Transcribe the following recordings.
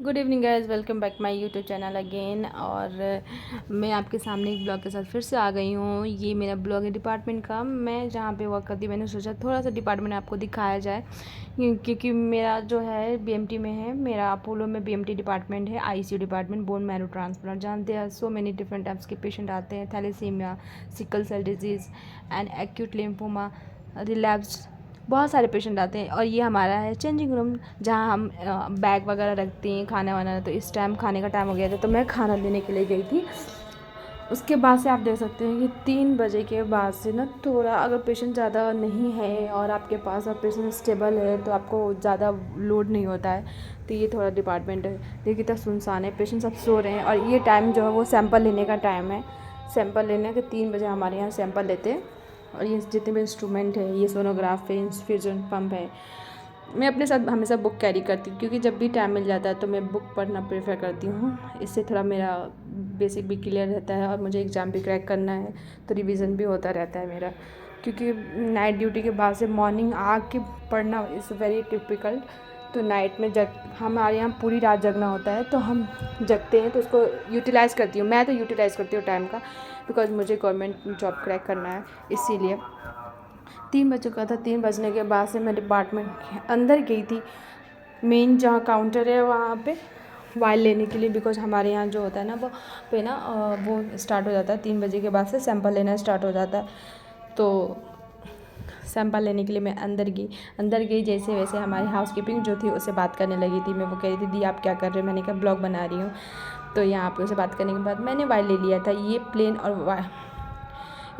Good evening guys, welcome back my YouTube channel again. और मैं आपके सामने एक ब्लॉग के साथ फिर से आ गई हूँ। ये मेरा ब्लॉग है डिपार्टमेंट का। मैं जहाँ पे वर्क करती हूँ मैंने सोचा थोड़ा सा डिपार्टमेंट आपको दिखाया जाए, क्योंकि मेरा जो है बीएमटी में है। मेरा अपोलो में बीएमटी डिपार्टमेंट है, ICU department, bone marrow transplant. जानते हैं सो मेनी डिफरेंट टाइप्स के पेशेंट आते हैं, thalassemia, sickle cell disease and acute lymphoma, relapse, बहुत सारे पेशेंट आते हैं। और ये हमारा है चेंजिंग रूम, जहाँ हम बैग वगैरह रखते हैं, खाना वाना। तो इस टाइम खाने का टाइम हो गया था तो मैं खाना देने के लिए गई थी। उसके बाद से आप देख सकते हैं कि 3 बजे के बाद से ना थोड़ा, अगर पेशेंट ज़्यादा नहीं है और आपके पास और पेशेंट स्टेबल है तो आपको ज़्यादा लोड नहीं होता है। तो ये थोड़ा डिपार्टमेंट है, देखिए कितना सुनसान है, पेशेंट सब सो रहे हैं। और ये टाइम जो है वो सैंपल लेने का टाइम है। सैंपल लेने के 3 बजे हमारे यहाँ सैंपल लेते हैं। और ये जितने भी इंस्ट्रूमेंट है, ये सोनोग्राफ है, इन्फ्यूजन पंप है, मैं अपने साथ हमेशा बुक कैरी करती हूँ, क्योंकि जब भी टाइम मिल जाता है तो मैं बुक पढ़ना प्रेफर करती हूँ। इससे थोड़ा मेरा बेसिक भी क्लियर रहता है और मुझे एग्ज़ाम भी क्रैक करना है तो रिवीजन भी होता रहता है मेरा। क्योंकि नाइट ड्यूटी के बाद से मॉर्निंग आके पढ़ना इज़ वेरी टिपिकल। तो नाइट में हमारे यहाँ पूरी रात जगना होता है, तो हम जगते हैं तो उसको यूटिलाइज़ करती हूँ। मैं तो यूटिलाइज़ करती हूँ टाइम का, बिकॉज मुझे गवर्नमेंट जॉब क्रैक करना है। इसीलिए 3 बज चुका था। 3 बजने के बाद से मैं डिपार्टमेंट के अंदर गई थी, मेन जहाँ काउंटर है वहाँ पे वाइल लेने के लिए। बिकॉज हमारे यहाँ जो होता है ना वो स्टार्ट हो जाता है 3 बजे के बाद से सैंपल लेना स्टार्ट हो जाता है। तो सैंपल लेने के लिए मैं अंदर गई जैसे वैसे हमारी हाउसकीपिंग जो थी उससे बात करने लगी थी। मैं वो कह रही थी, दी आप क्या कर रहे हो? मैंने कहा ब्लॉग बना रही हूँ। तो यहाँ पे उससे बात करने के बाद मैंने वाइल ले लिया था। ये प्लेन और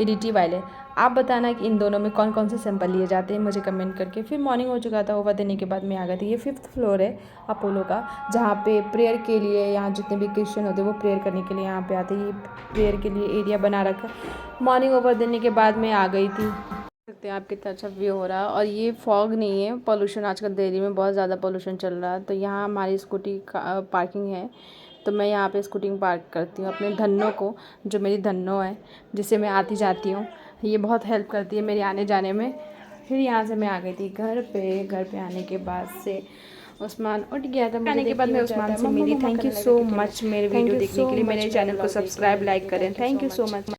एडिटी वाइल है। आप बताना कि इन दोनों में कौन कौन से सैंपल लिए जाते हैं, मुझे कमेंट करके। फिर मॉर्निंग हो चुका था, ओवर देने के बाद मैं आ गई थी। ये 5th फ्लोर है अपोलो का, जहाँ पे प्रेयर के लिए, यहाँ जितने भी क्रिश्चियन होते हैं वो प्रेयर करने के लिए यहाँ पे आते हैं। ये प्रेयर के लिए एरिया बना रखा है। मॉर्निंग ओवर देने के बाद मैं आ गई थी। सकते हैं आप कितना अच्छा व्यू हो रहा है। और ये फॉग नहीं है, पोल्यूशन आजकल दिल्ली में बहुत ज़्यादा पोल्यूशन चल रहा है। तो यहाँ हमारी स्कूटी का पार्किंग है, तो मैं यहाँ पे स्कूटी पार्क करती हूँ अपने धन्नों को, जो मेरी धन्नो है, जिससे मैं आती जाती हूँ। ये बहुत हेल्प करती है मेरे आने जाने में। फिर यहाँ से मैं आ गई थी घर पे आने के बाद से उस्मान उठ गया था। आने के बाद मैं उस्मान से मिली। थैंक यू सो मच मेरे वीडियो देखने के लिए। मेरे चैनल को सब्सक्राइब लाइक करें। Thank you so much.